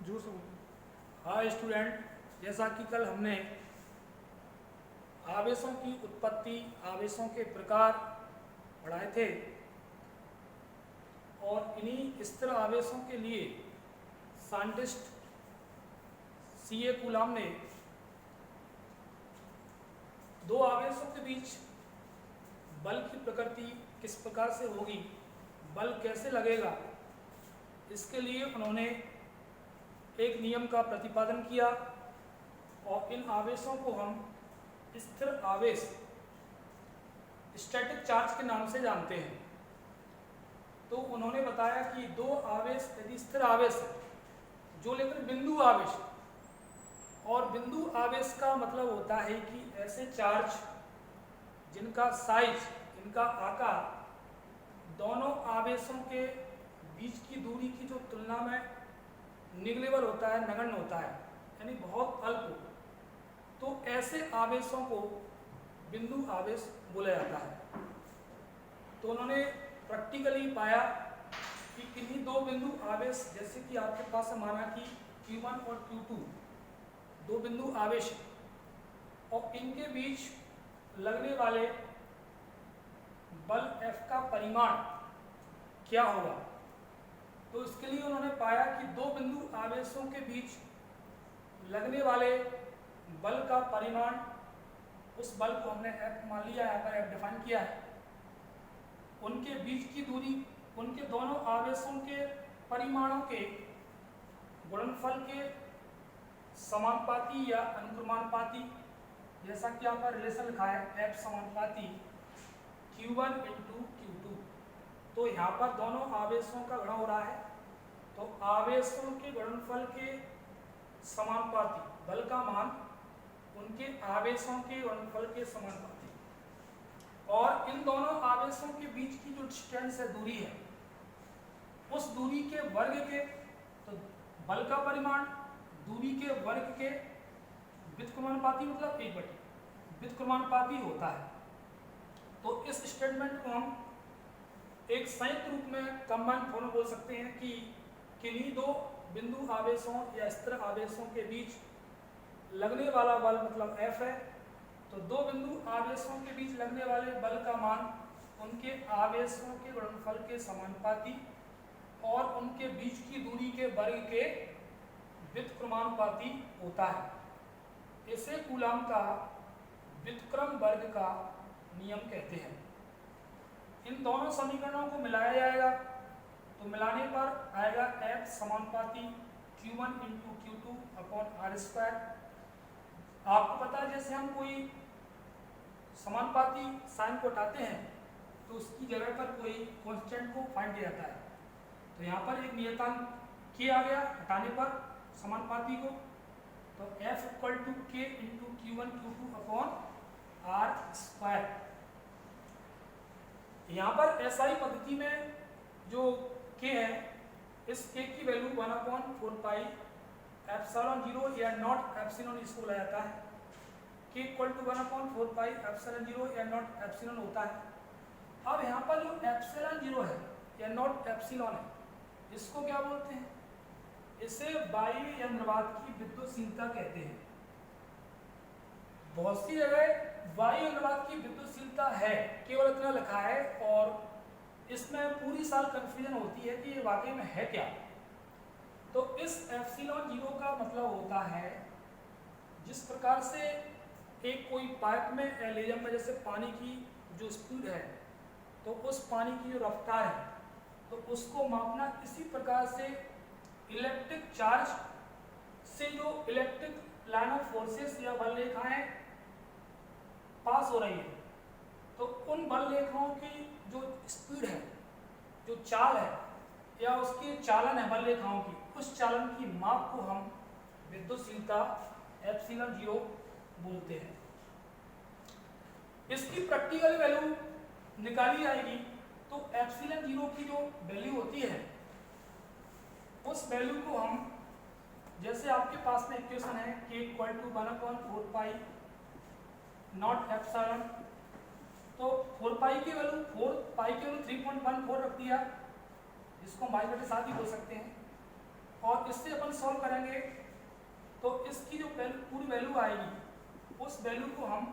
Juice हाँ student, जैसा कि कल हमने आवेशों की उत्पत्ति, आवेशों के प्रकार पढ़ाए थे और इन्हीं स्थिर आवेशों के लिए साइंटिस्ट सीए कूलाम ने दो आवेशों के बीच बल की प्रकृति किस प्रकार से होगी, बल कैसे लगेगा, इसके लिए उन्होंने एक नियम का प्रतिपादन किया और इन आवेशों को हम स्थिर आवेश, स्टैटिक चार्ज के नाम से जानते हैं। तो उन्होंने बताया कि दो आवेश यदि स्थिर आवेश है, जो लेकर बिंदु आवेश, और बिंदु आवेश का मतलब होता है कि ऐसे चार्ज जिनका साइज, इनका आकार दोनों आवेशों के बीच की दूरी की जो तुलना में निगलेबल होता है, नगण्य होता है, यानी बहुत अल्प हो, तो ऐसे आवेशों को बिंदु आवेश बोला जाता है। तो उन्होंने प्रैक्टिकली पाया कि किन्हीं दो बिंदु आवेश, जैसे कि आपके पास माना कि Q1 और Q2 दो बिंदु आवेश और इनके बीच लगने वाले बल F का परिमाण क्या होगा। तो इसके लिए उन्होंने पाया कि दो बिंदु आवेशों के बीच लगने वाले बल का परिमाण, उस बल को हमने F मान लिया, यहाँ पर F डिफाइन किया है, उनके बीच की दूरी, उनके दोनों आवेशों के परिमाणों के गुणनफल के समानुपाती या अनुक्रमानुपाती, जैसा कि यहाँ पर रिलेशन लिखा है F समानुपाती Q1 इंटू Q2। तो यहाँ पर दोनों आवेशों का गुणा हो रहा है, तो आवेशों के गुणनफल के समानुपाती बल का मान उनके आवेशों के गुणनफल के समानुपाती, और इन दोनों आवेशों के बीच की जो डिस्टेंस है, दूरी है, उस दूरी के वर्ग के, तो बल का परिमाण दूरी के वर्ग के व्युत्क्रमानुपाती, मतलब 1/, व्युत्क्रमानुपाती होता है। तो इस स्टेटमेंट को हम एक संयुक्त रूप में कंबाइंड फॉर्म बोल सकते हैं कि किन्हीं दो बिंदु आवेशों या स्थिर आवेशों के बीच लगने वाला बल मतलब F है, तो दो बिंदु आवेशों के बीच लगने वाले बल का मान उनके आवेशों के गुणनफल के समानुपाती और उनके बीच की दूरी के वर्ग के व्युत्क्रमानुपाती होता है। इसे कूलाम का व्युत्क्रम वर्ग का नियम कहते हैं। इन दोनों समीकरणों को मिलाया जाएगा, तो मिलाने पर आएगा F समानुपाती Q1 into Q2 upon R²। आपको पता है जैसे हम कोई समानुपाती साइन को हटाते हैं तो उसकी जगह पर कोई कांस्टेंट को फाइंड किया जाता है। तो यहाँ पर एक नियतांक K आ गया हटाने पर समानुपाती को, तो F equal to K into Q1 Q2 upon R²। यहाँ पर SI पद्धति में जो K है, इस K की वैल्यू 1/4 एप्सिलॉन 0 या नॉट एप्सिलॉन इसको बोला जाता है। K इक्वल टू 1/4 एप्सिलॉन 0 या नॉट एप्सिलॉन होता है। अब यहाँ पर जो एप्सिलॉन 0 है या नॉट एप्सिलॉन है, इसको क्या बोलते हैं? इसे वायु या निर्वात की विद्युतशीलता कहते हैं। बहुत सी जगह वायु निर्वात की विद्युतशीलता है, केवल इतना लिखा है, और इसमें पूरी साल कंफ्यूजन होती है कि ये वाकई में है क्या। तो इस एप्सिलॉन 0 का मतलब होता है जिस प्रकार से एक कोई पाइप में एलियम में जैसे पानी की जो स्पीड है, तो उस पानी की जो रफ्तार है, तो उसको मापना। इसी प्रकार से इलेक्ट्रिक चार्ज से जो इलेक्ट्रिक लाइन ऑफ फोर्सेस या बल रेखाएं पास हो रही है, तो उन बल रेखाओं की जो स्पीड है, जो चाल है, या उसकी चालन है बल रेखाओं की, उस चालन की माप को हम विद्युतशीलता एप्सिलॉन 0 बोलते हैं। इसकी प्रैक्टिकल वैल्यू निकाली जाएगी, तो एप्सिलॉन 0 की जो वैल्यू होती है, उस वैल्यू को हम, जैसे आपके पास में इक्वेशन है K equal to 1/4 nought epsilon, तो 4 पाई की वैल्यू 3.14 रख दिया, इसको हम 22/7 ही बोल सकते हैं। और इससे अपन सॉल्व करेंगे तो इसकी जो पूरी वैल्यू आएगी उस वैल्यू को हम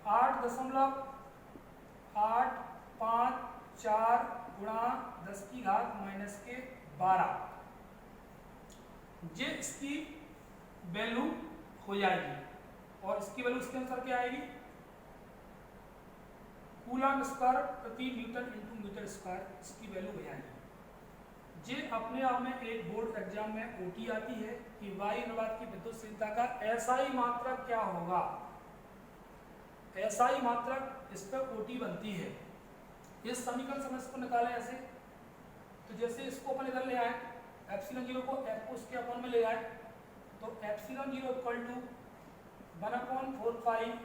8.854 गुणा 10 की घात -12 ये इसकी वैल्यू हो जाएगी। और इसकी वैल्यू इसके अनुसार क्या आएगी, कूलम स्क्वायर प्रति न्यूटन इंटू मीटर स्क्वायर इसकी वैल्यू हो जाएगी। ये अपने आप में एक बोर्ड एग्जाम में ओटी आती है कि वायु अनुवाद की विद्युतशीलता का एसआई मात्रक क्या होगा, एसआई मात्रक इस पर ओटी बनती है। इस समीकरण से इसको निकालें ऐसे, तो जैसे इसको अपन इधर ले आए एप्सिलॉन जीरो को एफ को उसके अपन में ले आए तो epsilon zero equal to 1/4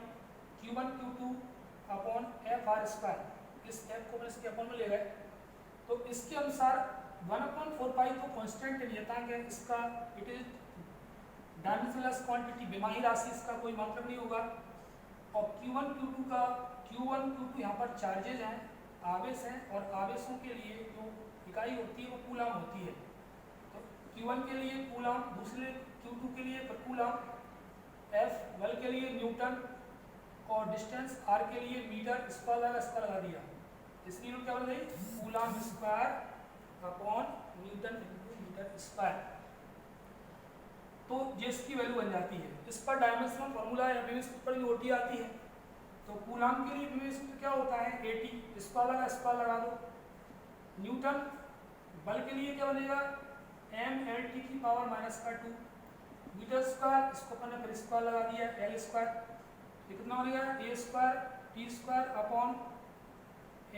Q1 Q2 upon F R square, इस एफ को अपन इसके अपन में ले गए तो इसके अनुसार 1/4 तो कांस्टेंट नियतांक है इसका, इट इज डायमेंशनलेस क्वांटिटी, विमाही राशि, इसका कोई मात्रक नहीं होगा। और Q1 Q2 यहाँ पर चार्जेज हैं, आवेश हैं, और आवेशों के लिए जो इकाई होती है वो कूलम होती है। तो Q1 के लिए कूलम, दूसरे Q2 के लिए कूलम, F बल के लिए न्यूटन और डिस्टेंस R के लिए मीटर, इसका लगा दिया, इसलिए क्या बन गई coulomb square upon newton into metre square. तो ये इसकी वैल्यू बन जाती है। इस पर डायमेंशनल फॉर्मूला है, विभव सूत्र पर भी ओटी आती है। तो कूलम के लिए विभव सूत्र क्या होता है 80, इसका लगा दो। न्यूटन बल के लिए क्या बनेगा mLT की पावर -2 मीटर स्क्वायर, इसको अपन ने फिर स्क्वायर लगा दिया L स्क्वायर, ये कितना बनेगा a square t square upon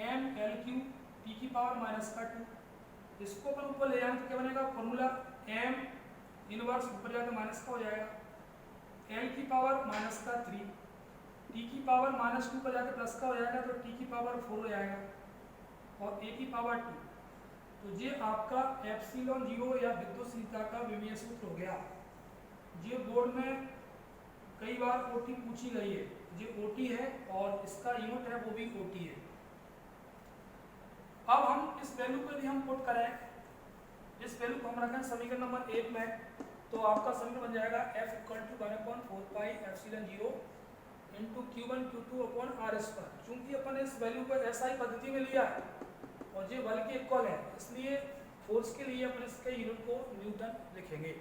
mL3 t की पावर -2। इसको अपन ऊपर ले जाएंगे तो क्या बनेगा फॉर्मूला m इनवर्स ऊपर जाकर माइनस का हो जाएगा, L की पावर -3 t की पावर -2 पर जाकर प्लस का हो जाएगा तो t की पावर 4 हो जाएगा और a की पावर 2। तो ये आपका एप्सिलॉन जीरो या विद्युतशीलता का विमीय सूत्र हो गया। ये बोर्ड में कई बार ओटी पूछी गई है, ये ओटी है और इसका यूनिट है वो भी ओटी है। अब हम इस वैल्यू पर भी हम पुट करें, इस वैल्यू को हम रखें समीकरण नंबर 1 में, तो आपका समीकरण बन जाएगा F = 1/4 epsilon zero into Q1 Q2 upon R square. चूंकि अपन इस वैल्यू को एसआई पद्धति में लिया है और ये बल के इक्वल है, इसलिए फोर्स के लिए अपन इसके यूनिट को न्यूटन लिखेंगे।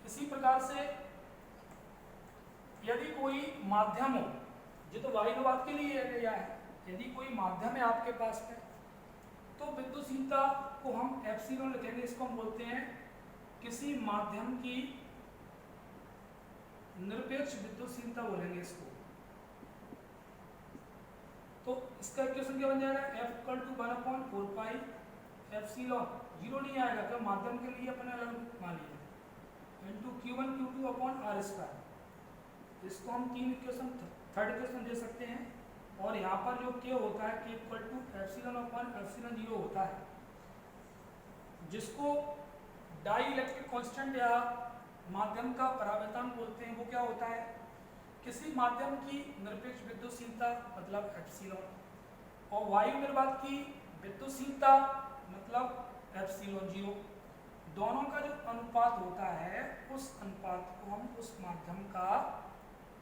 इसी प्रकार से यदि कोई माध्यम हो, ये तो वायु अनुवाद के लिए लिया है, यदि कोई माध्यम है आपके पास में तो विद्युतशीलता को हम एप्सिलॉन लिखेंगे, इसको हम बोलते हैं किसी माध्यम की निरपेक्ष विद्युतशीलता बोलेंगे इसको। तो इसका इक्वेशन क्या बन जाएगा F = 1/4 एप्सिलॉन जीरो नहीं आएगा तो माध्यम के लिए अपने अलग मान लिया into Q1 Q2 upon R square. इसको हम थर्ड इक्वेशन दे सकते हैं। और यहाँ पर जो K होता है K = epsilon upon epsilon zero होता है, जिसको डाई इलेक्ट्रिक कांस्टेंट या माध्यम का परावर्तन बोलते हैं। वो क्या होता है किसी माध्यम की निरपेक्ष विद्युतशीलता मतलब एप्सिलॉन और वायु निर्वात की विद्युतशीलता मतलब एप्सिलॉन जीरो, दोनों का जो अनुपात होता है उस अनुपात को हम उस माध्यम का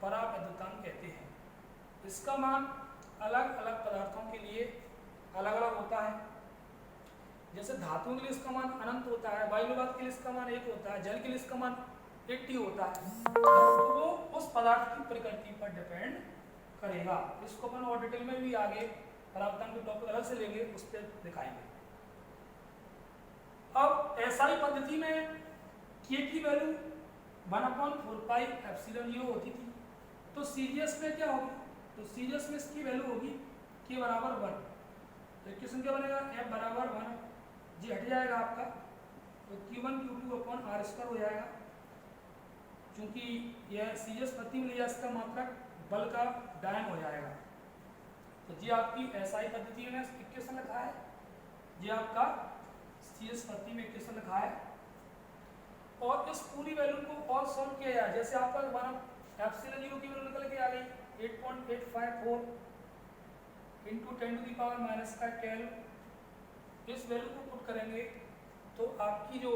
परावैद्युतांक कहते हैं। इसका मान अलग अलग पदार्थों के लिए अलग अलग होता है। जैसे धातुओं के लिए इसका मान अनंत होता है, वायु अनुवात के लिए इसका मान 1 होता है, जल के लिए इसका मान 80 होता है। तो वो उस पदार्थ की प्रकृति पर डिपेंड करेगा। इसको अपन और डिटेल में भी आगे परावर्तन के टॉपिक अलग से लेंगे, उस पर दिखाएंगे। अब एसआई पद्धति में K की वैल्यू 1/4 एप्सिलॉन जीरो होती थी, तो सीजीएस में क्या होगी, तो सीजीएस में इसकी वैल्यू होगी K = 1। तो इक्वेशन क्या बनेगा F = 1, जी हट जाएगा आपका, तो Q1 Q2 upon R square हो जाएगा। चूंकि यह सीजीएस पद्धति में लिया इसका मात्रक बल का डायन हो जाएगा। तो जी आपकी एसआई पद्धति में इक्वेशन लिखा है, जी आपका सीजीएस पद्धति में इक्वेशन लिखा है। और इस पूरी वैल्यू को और सॉल्व किया जाए, जैसे आपका एप्सिलॉन जीरो की वैल्यू निकल के आ गई 8.854 इंटू 10⁻⁻12। इस वैल्यू को पुट करेंगे तो तो आपकी जो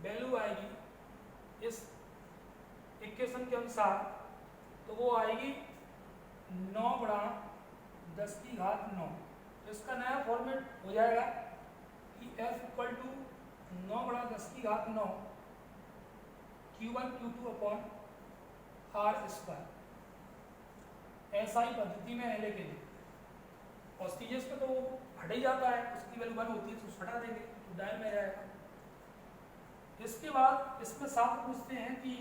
वैल्यू आएगी इस इक्वेशन के अनुसार, तो वो आएगी 9 बड़ा 10 की घात 9। तो इसका नया फॉर्मेट हो जाएगा कि F इक्वल टू 9 बड़ा 10 की घात 9 Q1 Q2 upon R square. SI पद्धति में एल के लिए और सीजीएस पे तो हट ही जाता है, उसकी वैल्यू 1 होती है तो उसको हटा देंगे तो डायल में रहेगा। इसके बाद इसमें साथ पूछते हैं कि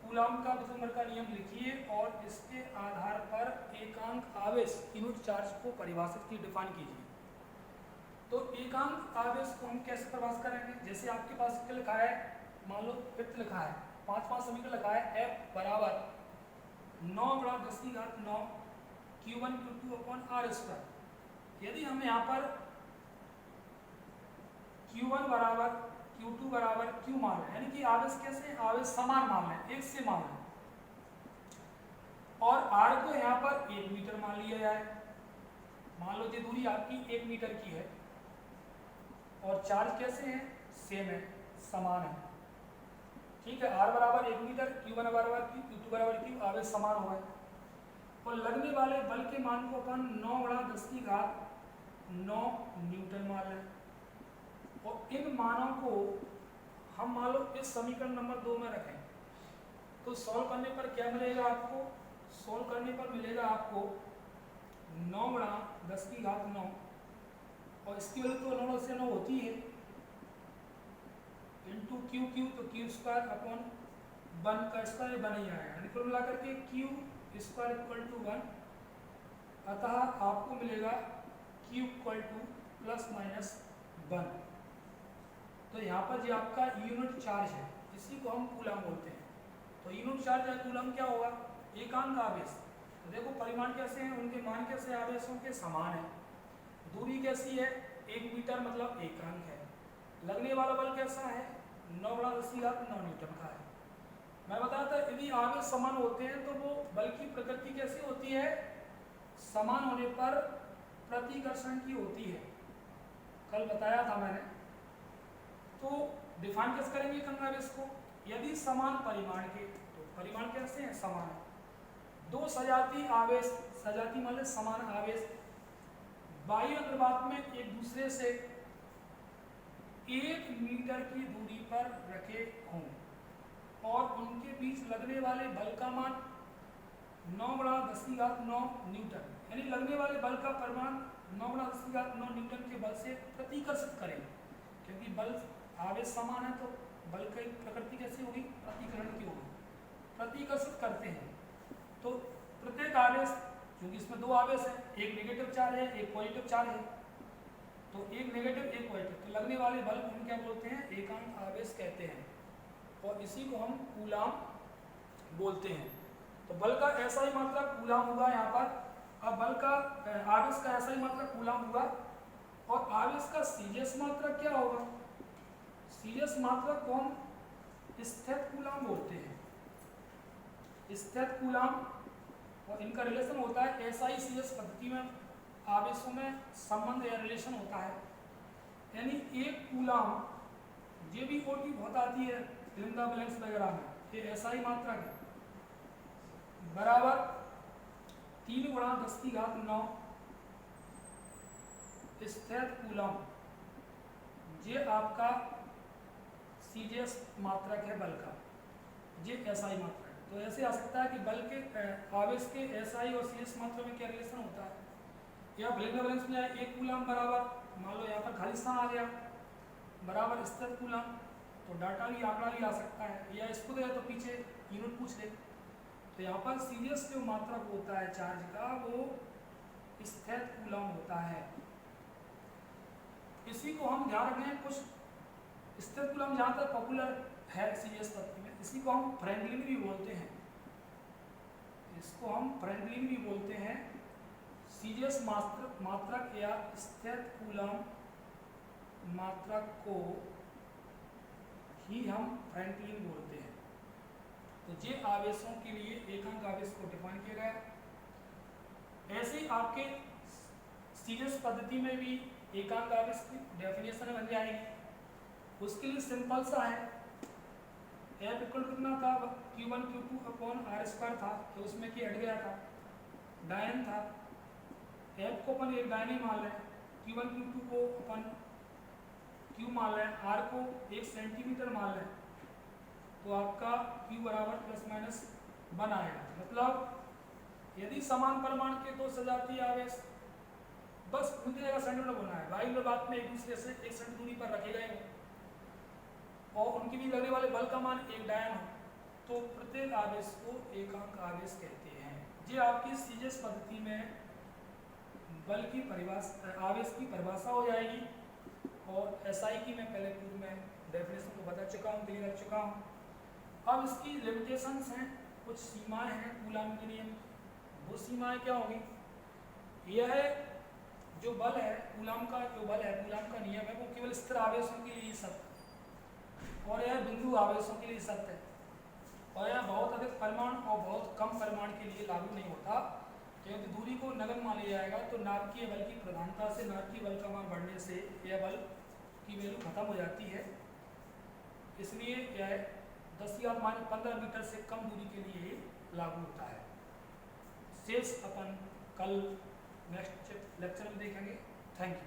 कूलॉम का विसंगरण का नियम लिखिए और इसके आधार पर एकांक आवेश यूनिट चार्ज को परिभाषित की डिफाइन कीजिए। तो एकांक आवेश को हम कैसे परिभाषित करेंगे? जैसे आपके पास क्या लिखा है, मान लो फिफ्थ लिखा है, 5 समीकरण लिखा है, F बराबर 9 बड़ा 10 की घात 9 Q1 Q2 upon R square. यदि हम यहाँ पर Q1 बराबर Q2 बराबर Q मान लें, यानी कि आवेश कैसे, आवेश समान मान लें, एक से मान लें, और R को यहाँ पर 1 मीटर मान लिया जाए। मान लो ये दूरी आपकी 1 मीटर की है और चार्ज कैसे है, सेम है, समान है, ठीक है। R बराबर 1 मीटर, Q1 बराबर Q, Q2 बराबर Q, आवेश समान हो गए। और लगने वाले बल के मान को अपन 9 बड़ा 10 की घात 9 न्यूटन मान लें। और इन मानों को हम मान लो इस समीकरण नंबर 2 में रखें, तो सॉल्व करने पर क्या मिलेगा आपको? सॉल्व करने पर मिलेगा आपको 9 बड़ा 10 की घात 9, और इसकी वैल्यू तो 9 से 9 होती है, इंटू क्यू क्यू, तो क्यू स्क्वायर अपॉन 1 का स्क्वायर बन ही आएगा, यानी कुल मिलाकर के क्यू स्क्वायर इक्वल टू 1। अतः आपको मिलेगा Q equal two plus minus 1। तो यहाँ पर जो आपका यूनिट चार्ज है, इसी को हम कूलम बोलते हैं। तो यूनिट चार्ज या कूलम क्या होगा? एकांक आवेश। तो देखो परिमाण कैसे हैं, उनके मान कैसे आवेशों के समान है। दूरी कैसी है, 1 मीटर मतलब एकांक है। लगने वाला बल कैसा है, 9 बड़ा 10 की घात 9 न्यूटन का है। मैं बताया था यदि आवेश समान होते हैं तो वो बल की प्रकृति कैसी होती है, समान होने पर प्रतिकर्षण की होती है, कल बताया था मैंने। तो डिफाइन कैसे करेंगे एकांक आवेश को? यदि समान परिमाण के, तो परिमाण कैसे हैं, समान है। दो सजाती आवेश, सजाती मतलब समान आवेश, बाह्य अनुपात में एक दूसरे से 1 मीटर की दूरी पर रखे हों और उनके बीच लगने वाले बल का मान 9 बड़ा 10 की घात 9 न्यूटन, यानी लगने वाले बल का परिमाण 9 बड़ा 10 की घात 9 न्यूटन के बल से प्रतिकर्षित करें। क्योंकि बल आवेश समान है तो बल की प्रकृति कैसी होगी, प्रतिकरण की होगी, प्रतिकर्षित करते हैं। तो प्रत्येक आवेश, क्योंकि इसमें 2 आवेश है, एक नेगेटिव चार्ज है एक पॉजिटिव चार्ज है, तो एक नेगेटिव एक पॉजिटिव, तो लगने वाले बल को हम क्या बोलते हैं, एकांक आवेश कहते हैं, और इसी को हम कूलम बोलते हैं। तो बल का ऐसा ही मात्रा कूलम होगा यहाँ पर। अब बल का आवेश का ऐसा ही मात्रा कूलम होगा, और आवेश का सीजीएस मात्रा क्या होगा, सीजीएस मात्रा को हम स्थित कूलम बोलते हैं, स्थित कूलम। और इनका रिलेशन होता है एसआई सीजीएस पद्धति में, आवेशों में संबंध या रिलेशन होता है, यानी एक कूलम ये भी ओटी बहुत आती है लिंदा बैलेंस वगैरह में, ये एसआई मात्रा के बराबर 3 गुणा 10 की घात 9 स्थित कूलम, ये आपका सीजीएस मात्रक है बल का, ये एसआई मात्रक है। तो ऐसे आ सकता है कि बल के आवेश के एसआई और सीजीएस मात्रा में क्या रिलेशन होता है, या लिंदा बैलेंस में एक कूलम बराबर, मान लो यहाँ पर खाली स्थान आ गया, बराबर स्थित कूलम, तो डाटा भी आंकड़ा भी आ सकता है, या इसको दे तो पीछे यूनिट पूछ ले। तो यहाँ पर सीजीएस जो मात्रक होता है चार्ज का, वो स्थित कूलम होता है। इसी को हम ध्यान रखें, कुछ स्थित कूलम जहाँ तक पॉपुलर है सीजीएस पद्धति में, इसी को हम फ्रैंकलिन भी बोलते हैं, इसको हम फ्रैंकलिन भी बोलते हैं। सीजीएस मात्रक या स्थित कूलम मात्रक को ही हम फ्रैंकलिन बोलते हैं। तो ये आवेशों के लिए एकांक आवेश को डिफाइन किया गया। ऐसे ही आपके सीजीएस पद्धति में भी एकांक आवेश की डेफिनेशन बन जाएगी। उसके लिए सिंपल सा है, F इक्वल कितना था, Q1 Q2 upon R square था, तो उसमें कि हट गया था, डायन था। F को अपन एक डायन ही मान लें, Q1 Q2 को अपन Q मान लें, R को 1 सेंटीमीटर मान लें, तो आपका Q बराबर प्लस माइनस 1 आएगा। मतलब यदि समान परिमाण के दो सजातीय आवेश बस उनकी जगह सेंटीमीटर होना है, वायु में बात में एक दूसरे से 1 सेंटीमीटर दूरी पर रखे गए हों और उनके भी लगने वाले बल का मान एक डायन हो, तो प्रत्येक आवेश को एकांक आवेश कहते हैं। ये आपकी सीजीएस पद्धति में बल की परिभाषा, आवेश की परिभाषा हो जाएगी। और एसआई की मैं पहले पूर्व में डेफिनेशन को बता चुका हूँ, क्लियर कर चुका हूँ। अब इसकी लिमिटेशंस हैं, कुछ सीमाएं हैं कूलाम के नियम। वो सीमाएं क्या होगी, यह जो बल है कूलाम का, जो बल है कूलाम का नियम है, वो केवल स्थिर आवेशों के लिए सत्य है और यह बिंदु आवेशों के लिए सत्य है, और यह बहुत अधिक परिमाण और बहुत कम परिमाण के लिए लागू नहीं होता, क्योंकि दूरी को नगण्य मान लिया जाएगा तो नाभिकीय बल की प्रधानता से नाभिकीय बल का मान बढ़ने से यह बल की वैल्यू खत्म हो जाती है। इसलिए यह 10⁻15 मीटर से कम दूरी के लिए लागू होता है। शेष अपन कल नेक्स्ट लेक्चर में देखेंगे। Thank you.